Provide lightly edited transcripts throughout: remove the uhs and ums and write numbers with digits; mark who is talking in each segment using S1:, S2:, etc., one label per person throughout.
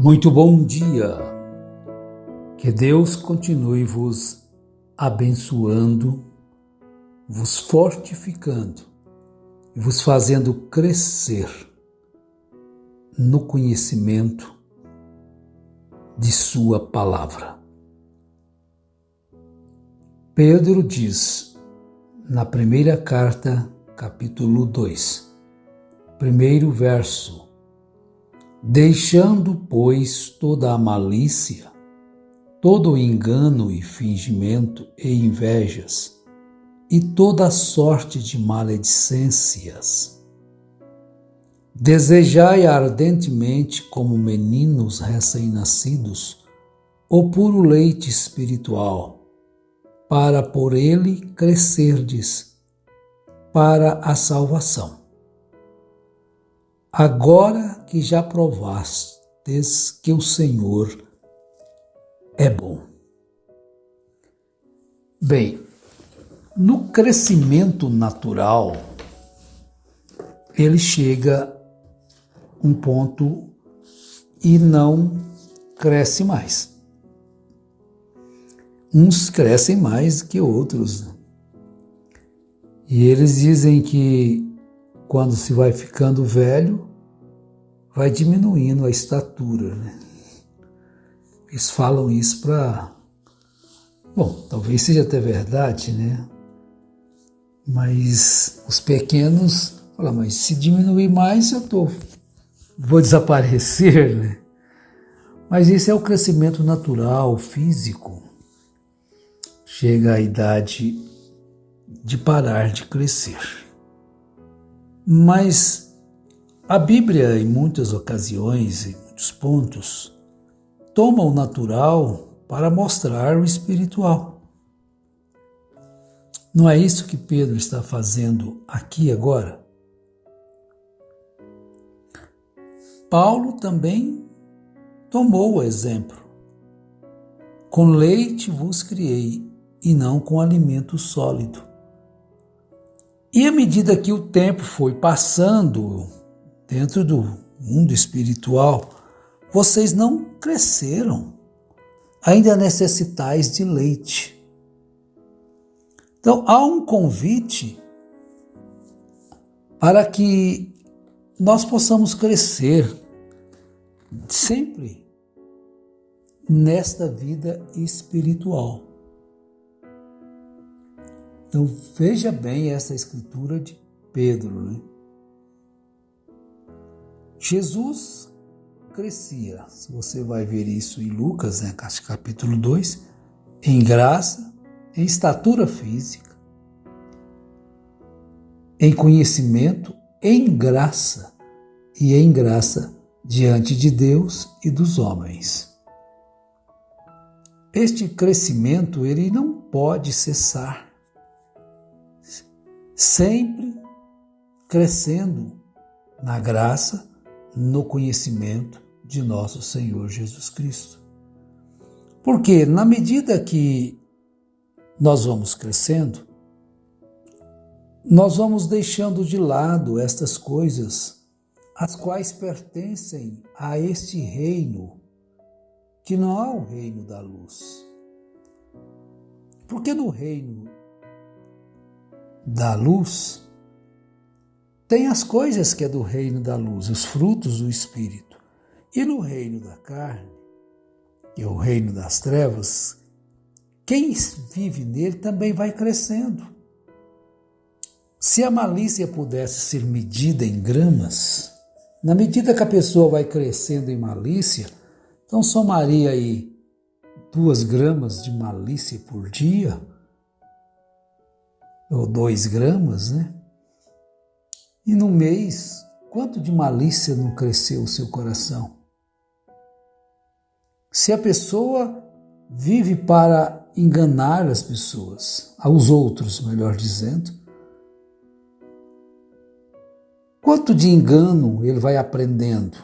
S1: Muito bom dia, que Deus continue vos abençoando, vos fortificando e vos fazendo crescer no conhecimento de sua palavra. Pedro diz na primeira carta, capítulo 2, primeiro verso: deixando, pois, toda a malícia, todo o engano e fingimento e invejas, e toda sorte de maledicências, desejai ardentemente, como meninos recém-nascidos, o puro leite espiritual, para por ele crescerdes para a salvação. Agora que já provastes que o Senhor é bom. Bem, no crescimento natural, ele chega um ponto e não cresce mais. Uns crescem mais que outros. E eles dizem que quando se vai ficando velho, vai diminuindo a estatura, né? Eles falam isso para... Bom, talvez seja até verdade, né? Mas os pequenos falam, mas se diminuir mais, vou desaparecer, né? Mas esse é o crescimento natural, físico. Chega a idade de parar de crescer. Mas a Bíblia, em muitas ocasiões, em muitos pontos, toma o natural para mostrar o espiritual. Não é isso que Pedro está fazendo aqui agora? Paulo também tomou o exemplo. Com leite vos criei, e não com alimento sólido. E à medida que o tempo foi passando dentro do mundo espiritual, vocês não cresceram, ainda necessitais de leite. Então, há um convite para que nós possamos crescer sempre nesta vida espiritual. Então, veja bem essa escritura de Pedro, né? Jesus crescia, se você vai ver isso em Lucas, né, capítulo 2, em graça, em estatura física, em conhecimento, em graça e em graça diante de Deus e dos homens. Este crescimento, ele não pode cessar. Sempre crescendo na graça, no conhecimento de nosso Senhor Jesus Cristo. Porque na medida que nós vamos crescendo, nós vamos deixando de lado estas coisas, as quais pertencem a este reino, que não é o reino da luz. Porque no reino da luz, tem as coisas que é do reino da luz, os frutos do Espírito. E no reino da carne, que é o reino das trevas, quem vive nele também vai crescendo. Se a malícia pudesse ser medida em gramas, na medida que a pessoa vai crescendo em malícia, então somaria aí 2 gramas de malícia por dia, ou 2 gramas, né? E no mês, quanto de malícia não cresceu o seu coração? Se a pessoa vive para enganar as pessoas, aos outros, melhor dizendo, quanto de engano ele vai aprendendo?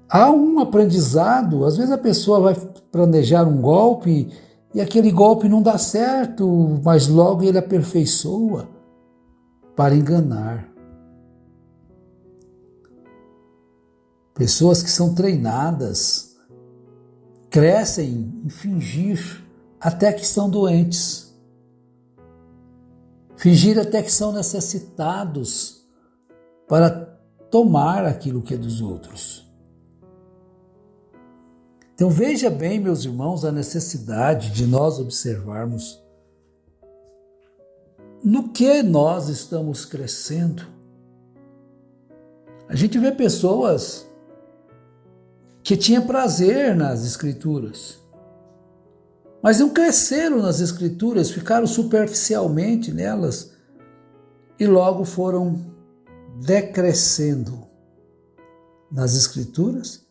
S1: Há um aprendizado, às vezes a pessoa vai planejar um golpe e aquele golpe não dá certo, mas logo ele aperfeiçoa para enganar. Pessoas que são treinadas, crescem em fingir até que estão doentes. Fingir até que são necessitados para tomar aquilo que é dos outros. Então veja bem, meus irmãos, a necessidade de nós observarmos no que nós estamos crescendo. A gente vê pessoas que tinham prazer nas Escrituras, mas não cresceram nas Escrituras, ficaram superficialmente nelas e logo foram decrescendo nas Escrituras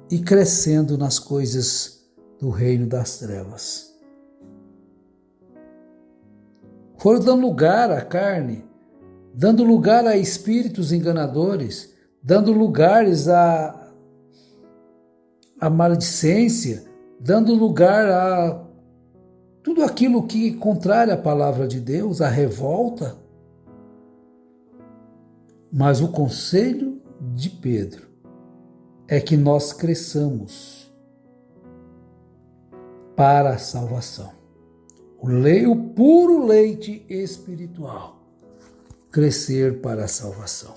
S1: e crescendo nas coisas do reino das trevas. Foram dando lugar à carne, dando lugar a espíritos enganadores, dando lugares à maledicência, dando lugar a tudo aquilo que é contrário à palavra de Deus, a revolta. Mas o conselho de Pedro é que nós cresçamos para a salvação. O puro leite espiritual, crescer para a salvação.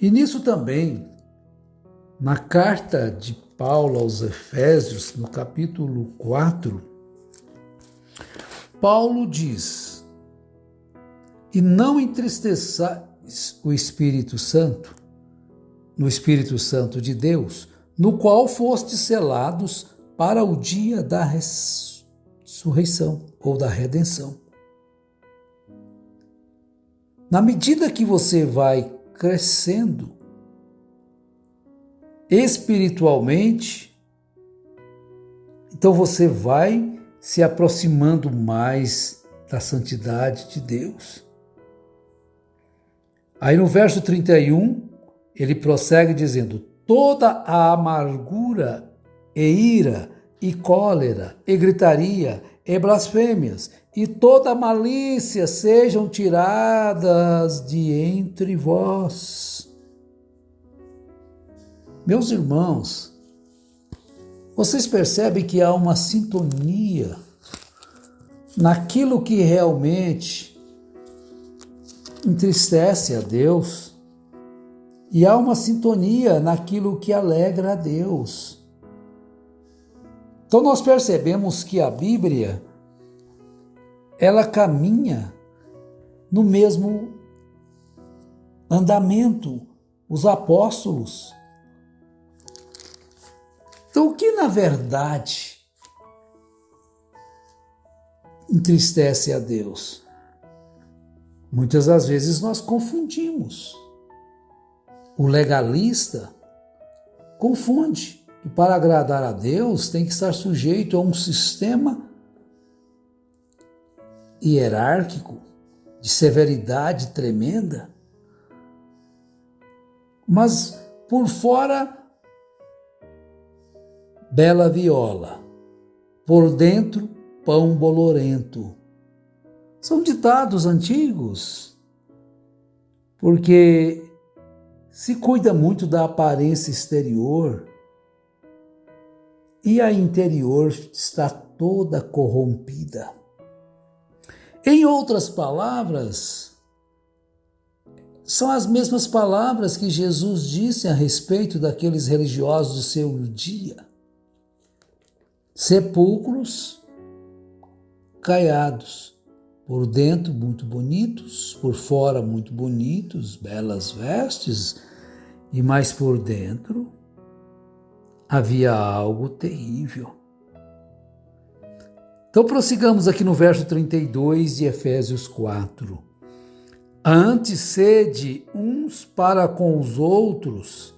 S1: E nisso também, na carta de Paulo aos Efésios, no capítulo 4, Paulo diz: e não entristeçais o Espírito Santo, no Espírito Santo de Deus, no qual fostes selados para o dia da ressurreição ou da redenção. Na medida que você vai crescendo espiritualmente, então você vai se aproximando mais da santidade de Deus. Aí no verso 31, ele prossegue dizendo: toda a amargura e ira e cólera e gritaria e blasfêmias e toda malícia sejam tiradas de entre vós. Meus irmãos, vocês percebem que há uma sintonia naquilo que realmente entristece a Deus e há uma sintonia naquilo que alegra a Deus. Então nós percebemos que a Bíblia, ela caminha no mesmo andamento, os apóstolos. Então, o que na verdade entristece a Deus? Muitas das vezes nós confundimos. O legalista confunde que para agradar a Deus tem que estar sujeito a um sistema hierárquico de severidade tremenda. Mas por fora, bela viola, por dentro, pão bolorento. São ditados antigos, porque se cuida muito da aparência exterior e a interior está toda corrompida. Em outras palavras, são as mesmas palavras que Jesus disse a respeito daqueles religiosos do seu dia. Sepulcros caiados, por dentro muito bonitos, por fora muito bonitos, belas vestes, e mais por dentro havia algo terrível. Então prossigamos aqui no verso 32 de Efésios 4. Antes sede uns para com os outros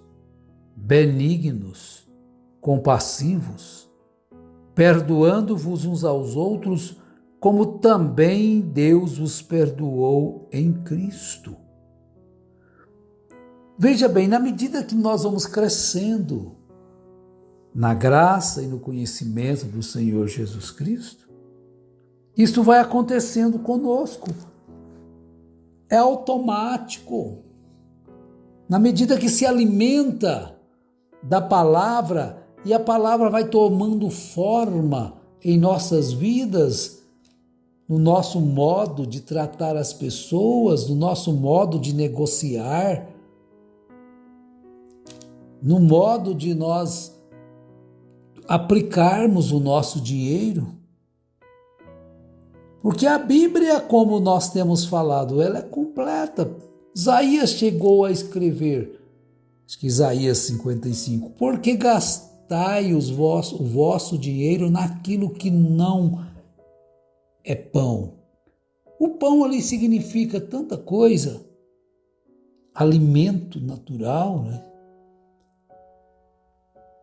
S1: benignos, compassivos, perdoando-vos uns aos outros, como também Deus vos perdoou em Cristo. Veja bem, na medida que nós vamos crescendo na graça e no conhecimento do Senhor Jesus Cristo, isso vai acontecendo conosco. É automático. Na medida que se alimenta da palavra e a palavra vai tomando forma em nossas vidas, no nosso modo de tratar as pessoas, no nosso modo de negociar, no modo de nós aplicarmos o nosso dinheiro. Porque a Bíblia, como nós temos falado, ela é completa. Isaías chegou a escrever, acho que Isaías 55, por que gastai o vosso dinheiro naquilo que não é pão? O pão ali significa tanta coisa, alimento natural, né?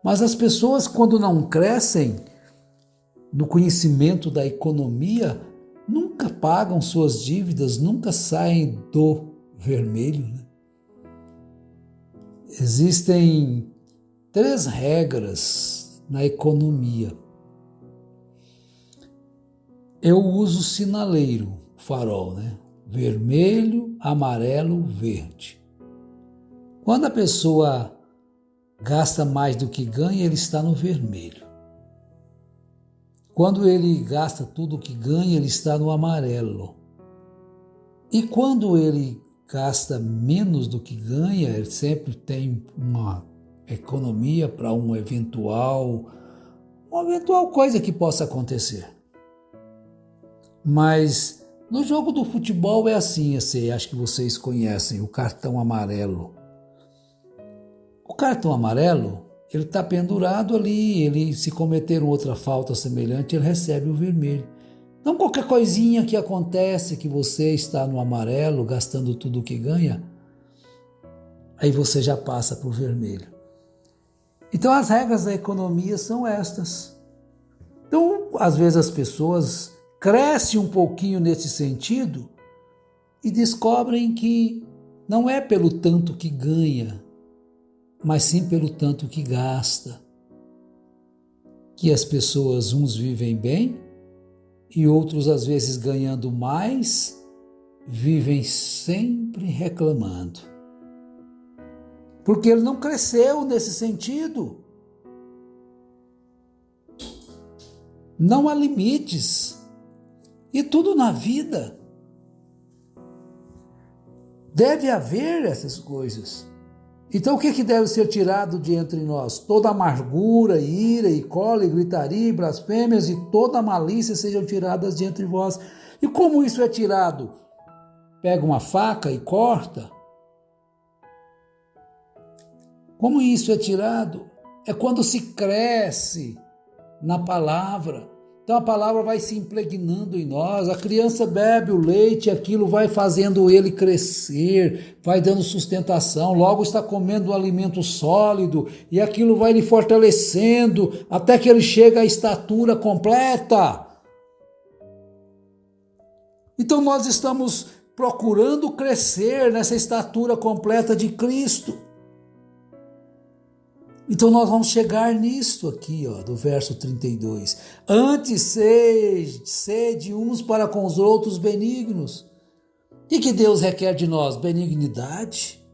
S1: Mas as pessoas, quando não crescem no conhecimento da economia, nunca pagam suas dívidas, nunca saem do vermelho, né? Existem 3 regras na economia. Eu uso sinaleiro, farol, né? Vermelho, amarelo, verde. Quando a pessoa gasta mais do que ganha, ele está no vermelho. Quando ele gasta tudo o que ganha, ele está no amarelo. E quando ele gasta menos do que ganha, ele sempre tem uma economia para uma eventual coisa que possa acontecer. Mas no jogo do futebol é assim, acho que vocês conhecem, o cartão amarelo. O cartão amarelo, ele está pendurado ali, se cometer outra falta semelhante, ele recebe o vermelho. Então qualquer coisinha que acontece, que você está no amarelo, gastando tudo o que ganha, aí você já passa para o vermelho. Então as regras da economia são estas. Então, às vezes as pessoas crescem um pouquinho nesse sentido e descobrem que não é pelo tanto que ganha, mas sim pelo tanto que gasta. Que as pessoas, uns vivem bem e outros, às vezes, ganhando mais, vivem sempre reclamando. Porque ele não cresceu nesse sentido. Não há limites. E tudo na vida deve haver essas coisas. Então o que deve ser tirado de entre nós? Toda amargura, ira, e cólera, gritaria, blasfêmias e toda malícia sejam tiradas de entre vós. E como isso é tirado? Pega uma faca e corta. Como isso é tirado? É quando se cresce na palavra. Então a palavra vai se impregnando em nós, a criança bebe o leite, aquilo vai fazendo ele crescer, vai dando sustentação, logo está comendo um alimento sólido e aquilo vai lhe fortalecendo até que ele chega à estatura completa. Então nós estamos procurando crescer nessa estatura completa de Cristo. Então nós vamos chegar nisto aqui, do verso 32. Antes sede uns para com os outros benignos. O que Deus requer de nós? Benignidade,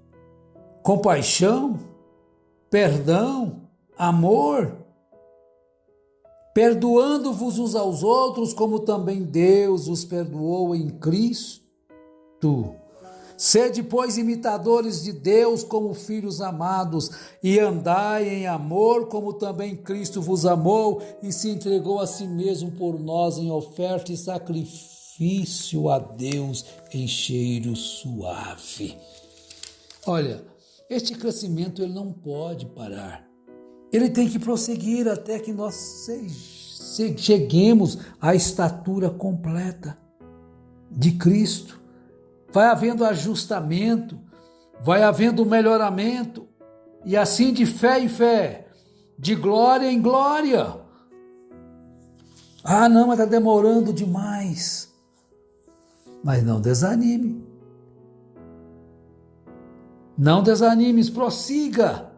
S1: compaixão, perdão, amor. Perdoando-vos uns aos outros, como também Deus os perdoou em Cristo. Sede, pois, imitadores de Deus como filhos amados, e andai em amor, como também Cristo vos amou e se entregou a si mesmo por nós em oferta e sacrifício a Deus em cheiro suave. Olha, este crescimento ele não pode parar. Ele tem que prosseguir até que nós cheguemos à estatura completa de Cristo. Vai havendo ajustamento, vai havendo melhoramento, e assim de fé em fé, de glória em glória. Ah, não, mas está demorando demais. Mas não desanime. Não desanimes, prossiga.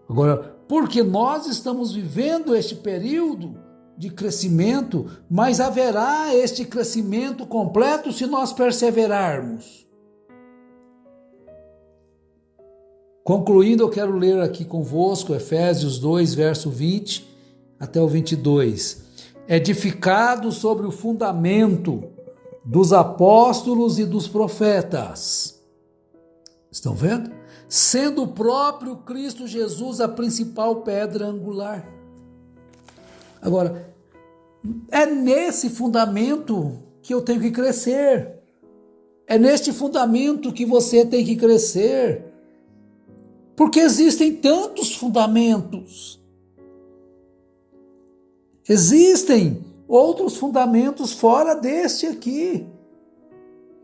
S1: Agora, porque nós estamos vivendo este período de crescimento, mas haverá este crescimento completo se nós perseverarmos. Concluindo, eu quero ler aqui convosco Efésios 2, verso 20 até o 22. Edificado sobre o fundamento dos apóstolos e dos profetas. Estão vendo? Sendo o próprio Cristo Jesus a principal pedra angular. Agora, é nesse fundamento que eu tenho que crescer. É neste fundamento que você tem que crescer. Porque existem tantos fundamentos. Existem outros fundamentos fora deste aqui.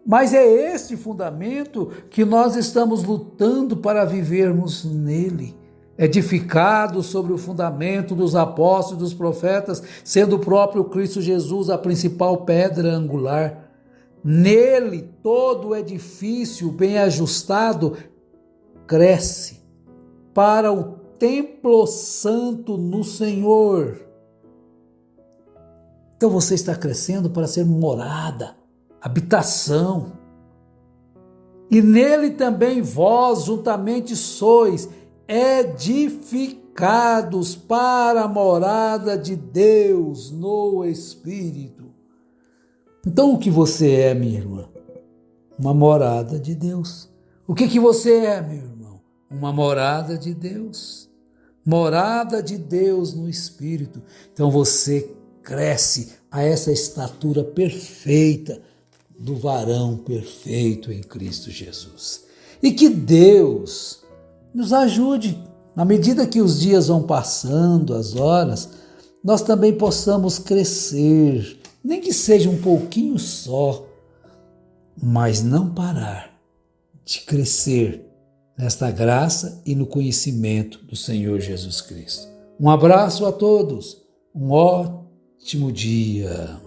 S1: Mas é este fundamento que nós estamos lutando para vivermos nele, edificado sobre o fundamento dos apóstolos e dos profetas, sendo o próprio Cristo Jesus a principal pedra angular. Nele, todo o edifício bem ajustado cresce para o templo santo no Senhor. Então você está crescendo para ser morada, habitação. E nele também vós juntamente sois edificados para a morada de Deus no Espírito. Então o que você é, minha irmã? Uma morada de Deus. O que você é, meu irmão? Uma morada de Deus. Morada de Deus no Espírito. Então você cresce a essa estatura perfeita do varão perfeito em Cristo Jesus. E que Deus nos ajude, na medida que os dias vão passando, as horas, nós também possamos crescer, nem que seja um pouquinho só, mas não parar de crescer nesta graça e no conhecimento do Senhor Jesus Cristo. Um abraço a todos, um ótimo dia.